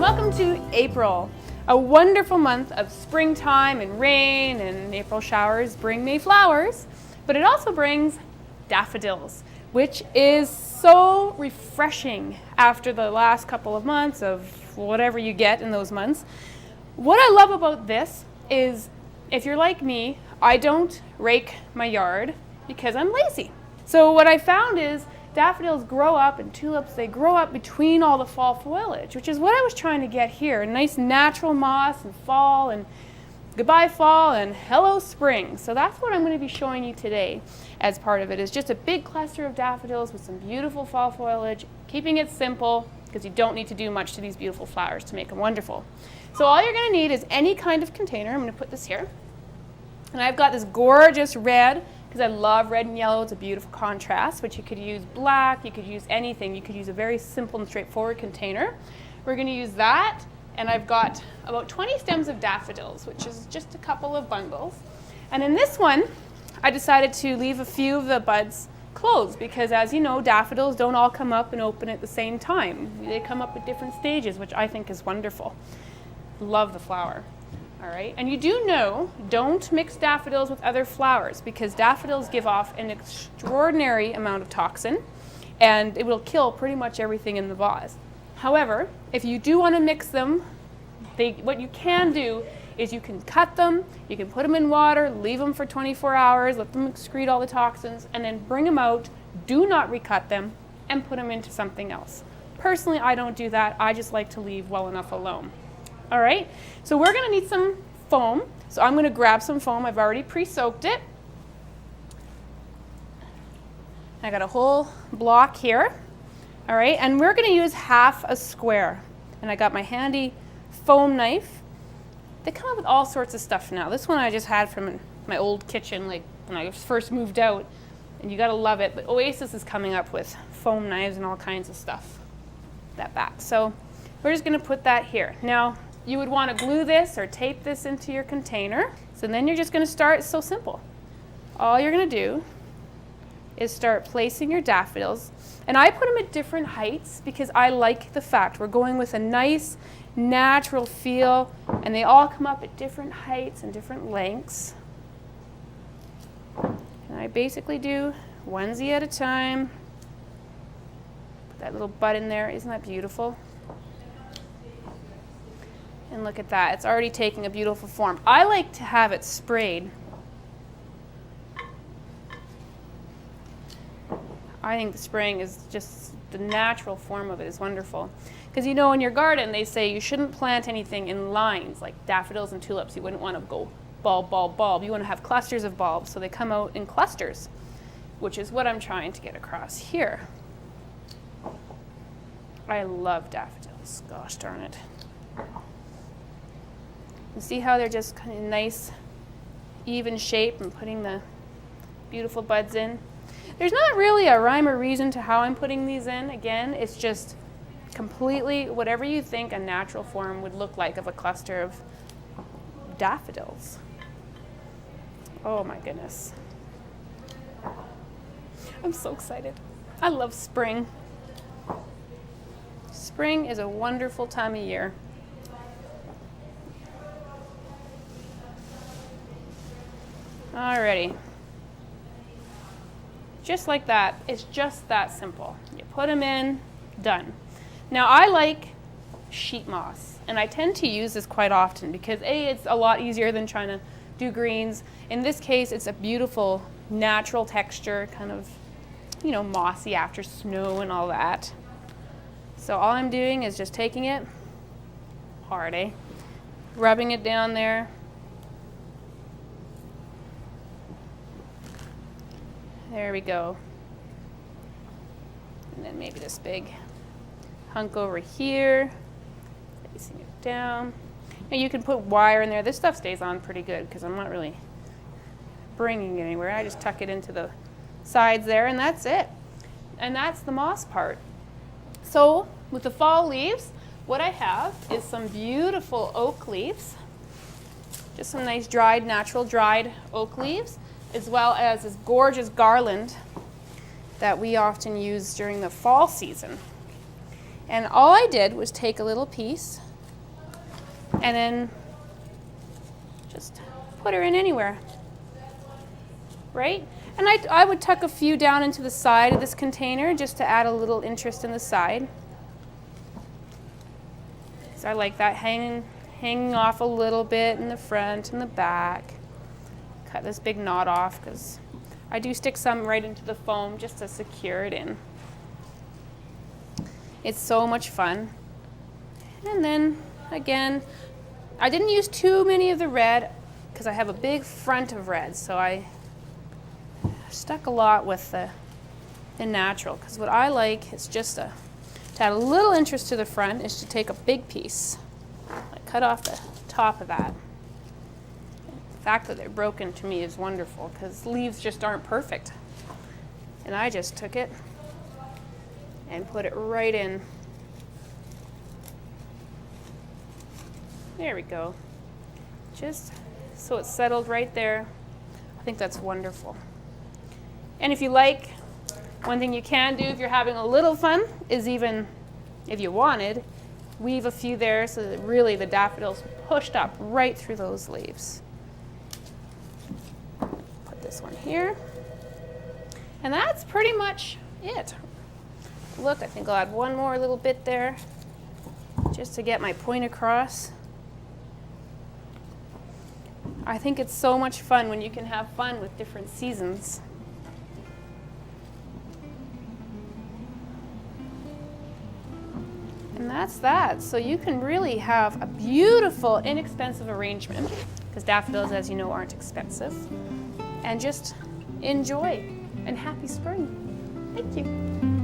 welcome to April, a wonderful month of springtime and rain, and April showers bring May flowers, but it also brings daffodils, which is so refreshing after the last couple of months of whatever you get in those months. What I love about this is, if you're like me, I don't rake my yard because I'm lazy. So what I found is daffodils grow up, and tulips, they grow up between all the fall foliage, which is what I was trying to get here. A nice natural moss and fall, and goodbye fall and hello spring. So that's what I'm going to be showing you today as part of it, is just a big cluster of daffodils with some beautiful fall foliage, keeping it simple because you don't need to do much to these beautiful flowers to make them wonderful. So all you're going to need is any kind of container. I'm going to put this here. And I've got this gorgeous red, because I love red and yellow. It's a beautiful contrast, but you could use black, you could use anything. You could use a very simple and straightforward container. We're going to use that, and I've got about 20 stems of daffodils, which is just a couple of bundles. And in this one, I decided to leave a few of the buds closed, because as you know, daffodils don't all come up and open at the same time. They come up at different stages, which I think is wonderful. Love the flower. All right, and you do know, don't mix daffodils with other flowers, because daffodils give off an extraordinary amount of toxin, and it will kill pretty much everything in the vase. However, if you do want to mix them, what you can do is you can cut them, you can put them in water, leave them for 24 hours, let them excrete all the toxins, and then bring them out, do not recut them, and put them into something else. Personally, I don't do that. I just like to leave well enough alone. All right, so we're going to need some foam. So I'm going to grab some foam. I've already pre-soaked it. I got a whole block here. All right, and we're going to use half a square. And I got my handy foam knife. They come up with all sorts of stuff now. This one I just had from my old kitchen, like when I first moved out. And you got to love it. But Oasis is coming up with foam knives and all kinds of stuff. That back. So we're just going to put that here. Now, you would want to glue this or tape this into your container. So then you're just going to start. It's so simple. All you're going to do is start placing your daffodils. And I put them at different heights because I like the fact we're going with a nice natural feel, and they all come up at different heights and different lengths. And I basically do onesie at a time. Put that little bud in there. Isn't that beautiful? And look at that, it's already taking a beautiful form. I like to have it sprayed. I think the spraying is just, the natural form of it is wonderful. Because you know, in your garden, they say you shouldn't plant anything in lines, like daffodils and tulips. You wouldn't want to go bulb, bulb, bulb. You want to have clusters of bulbs, so they come out in clusters, which is what I'm trying to get across here. I love daffodils, gosh darn it. You see how they're just kind of nice, even shape, and putting the beautiful buds in. There's not really a rhyme or reason to how I'm putting these in. Again, it's just completely whatever you think a natural form would look like of a cluster of daffodils. Oh my goodness. I'm so excited. I love spring. Spring is a wonderful time of year. Alrighty, just like that. It's just that simple. You put them in, done. Now I like sheet moss, and I tend to use this quite often because A, it's a lot easier than trying to do greens. In this case, it's a beautiful natural texture, kind of, you know, mossy after snow and all that. So all I'm doing is just taking it, hard, rubbing it down there. There we go. And then maybe this big hunk over here, facing it down. Now you can put wire in there. This stuff stays on pretty good because I'm not really bringing it anywhere. I just tuck it into the sides there, and that's it. And that's the moss part. So with the fall leaves, what I have is some beautiful oak leaves. Just some nice dried, natural dried oak leaves, as well as this gorgeous garland that we often use during the fall season. And all I did was take a little piece and then just put her in anywhere, right? And I would tuck a few down into the side of this container just to add a little interest in the side. So I like that hanging off a little bit in the front and the back. Cut this big knot off because I do stick some right into the foam just to secure it in. It's so much fun. And then again, I didn't use too many of the red because I have a big front of red, so I stuck a lot with the natural, because what I like is just to add a little interest to the front is to take a big piece, like cut off the top of that. The fact that they're broken to me is wonderful because leaves just aren't perfect. And I just took it and put it right in. There we go. Just so it's settled right there. I think that's wonderful. And if you like, one thing you can do if you're having a little fun is, even if you wanted, weave a few there so that really the daffodils pushed up right through those leaves. Put this one here. And that's pretty much it. Look, I think I'll add one more little bit there just to get my point across. I think it's so much fun when you can have fun with different seasons. And that's that. So you can really have a beautiful, inexpensive arrangement, because daffodils, as you know, aren't expensive. And just enjoy, and happy spring. Thank you.